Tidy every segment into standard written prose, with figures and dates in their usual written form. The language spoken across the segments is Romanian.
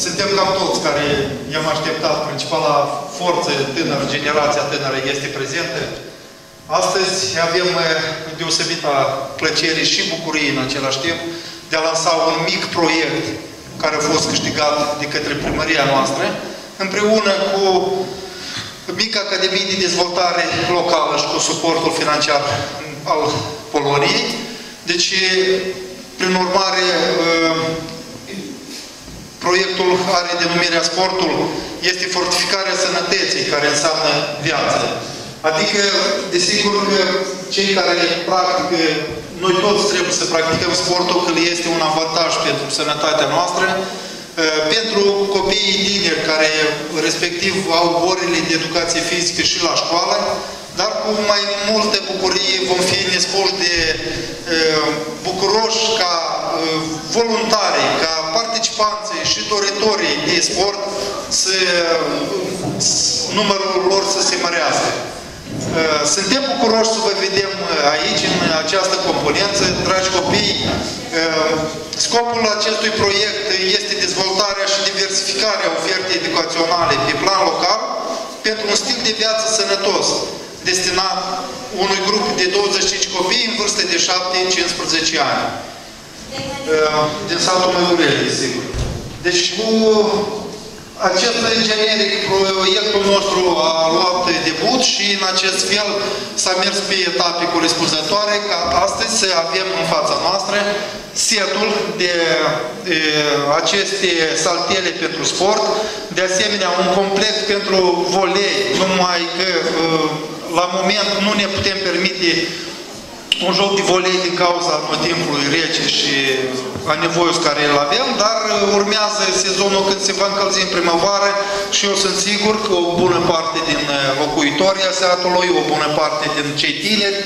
suntem cam toți care i-am așteptat. Principala forță tânără, generația tânără este prezentă. Astăzi avem deosebită plăcere și bucurie în același timp de a lansa un mic proiect care a fost câștigat de către primăria noastră, împreună cu mica Academie de Dezvoltare Locală și cu suportul financiar al Poloniei. Deci, prin urmare, proiectul are denumirea Sportul este fortificarea sănătății, care înseamnă viață. Adică, desigur că cei care practică, noi toți trebuie să practicăm sportul, că este un avantaj pentru sănătatea noastră, pentru copiii tineri care respectiv au orele de educație fizică și la școală, dar cu mai multă bucurie vom fi nespuși de bucuroși ca voluntari, ca participanții și doritorii de sport numărul lor să se mărească. Suntem bucuroși să vă vedem aici, în această componență, dragi copii. Scopul acestui proiect este dezvoltarea și diversificarea ofertei educaționale pe plan local pentru un stil de viață sănătos, destinat unui grup de 25 copii în vârstă de 7-15 ani. Din satul Măgurele, sigur. Deci, cu acest generic, proiectul nostru a luat debut și în acest fel s-a mers pe etape corespunzătoare ca astăzi să avem în fața noastră setul de aceste saltele pentru sport, de asemenea un complet pentru volei, numai că la moment nu ne putem permite un joc de volei din cauza timpului rece și a nevoius care îl avem, dar urmează sezonul când se va încălzi în primăvară și eu sunt sigur că o bună parte din locuitorii satului, o bună parte din cei tineri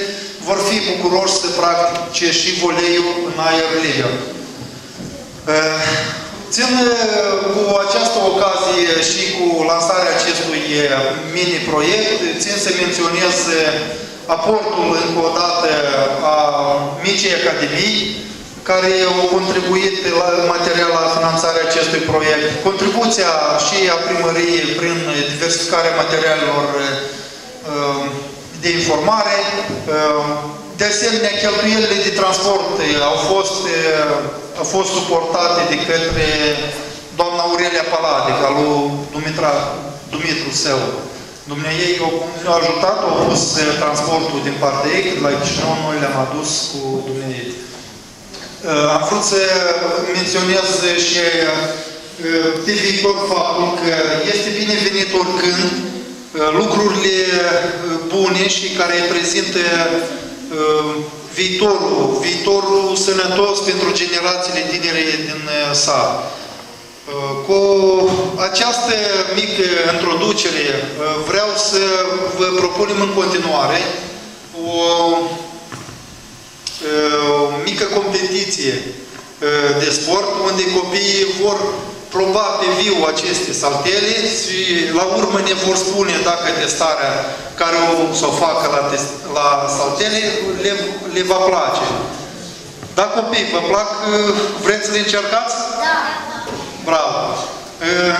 vor fi bucuroși să practice și voleiul în aer liber. Țin cu această ocazie și cu lansarea acestui mini-proiect, țin să menționez aportul încă o dată a micii Academii, care au contribuit material la finanțarea acestui proiect. Contribuția și a primăriei prin diversificarea materialelor de informare. De asemenea, cheltuielile de transport au fost suportate de către doamna Aurelia Palade, ca lui Dumitru Său. Dumnezeu au ajutat, au pus transportul din partea ei, când la Chișinău noi le-am adus cu Dumnezeu. Am vrut să menționez și pe viitor faptul că este binevenit oricând lucrurile bune și care prezintă viitorul sănătos pentru generațiile tinere din sat. Cu această mică introducere vreau să vă propunem în continuare o mică competiție de sport, unde copiii vor proba pe viu aceste saltele și la urmă ne vor spune dacă testarea care o să o facă la saltele le va place. Da, copii, vă plac? Vreți să le încercați? Da! Bravo!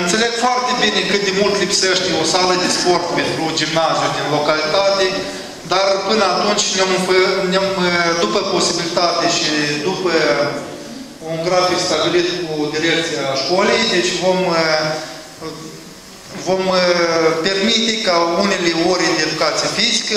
Înțeleg foarte bine cât de mult lipsește o sală de sport pentru gimnaziu din localitate, dar până atunci, după posibilitate și după un grafic stabilit cu direcția școlii, deci vom permite ca unele ore de educație fizică